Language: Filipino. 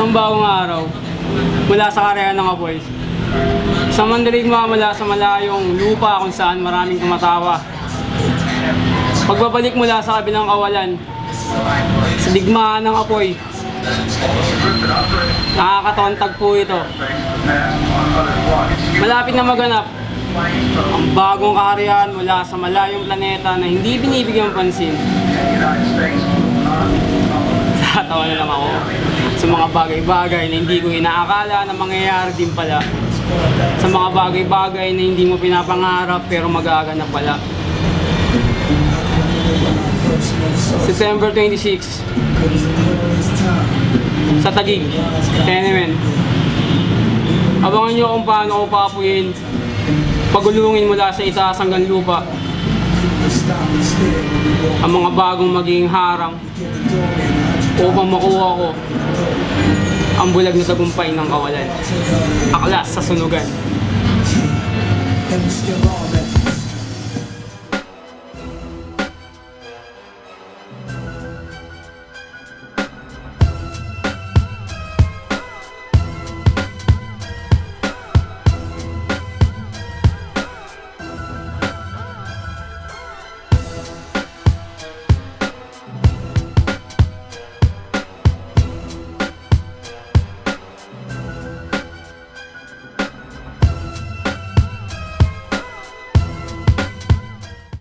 Isang bagong araw mula sa karera ng apoy. Isang mandirigma mula sa malayong lupa kung saan maraming tumatawa. Pagbabalik mula sa kabilang kawalan, sa digmaan ng apoy, nakakatawang tagpo ito. Malapit na maganap ang bagong kaharian mula sa malayong planeta na hindi binibigyan pansin. Tatawa na lang ako sa mga bagay-bagay na hindi ko inaakala na mangyayari din pala. Sa mga bagay-bagay na hindi mo pinapangarap pero magaganap pala. September 26 sa Taguig, Tenemen. Abangan nyo kung paano ko papuyin, pagulungin mula sa itaas hanggang lupa ang mga bagong magiging harang upang makuha ko ang bulag na tagumpay ng kawalan. Aklas sa sunugan.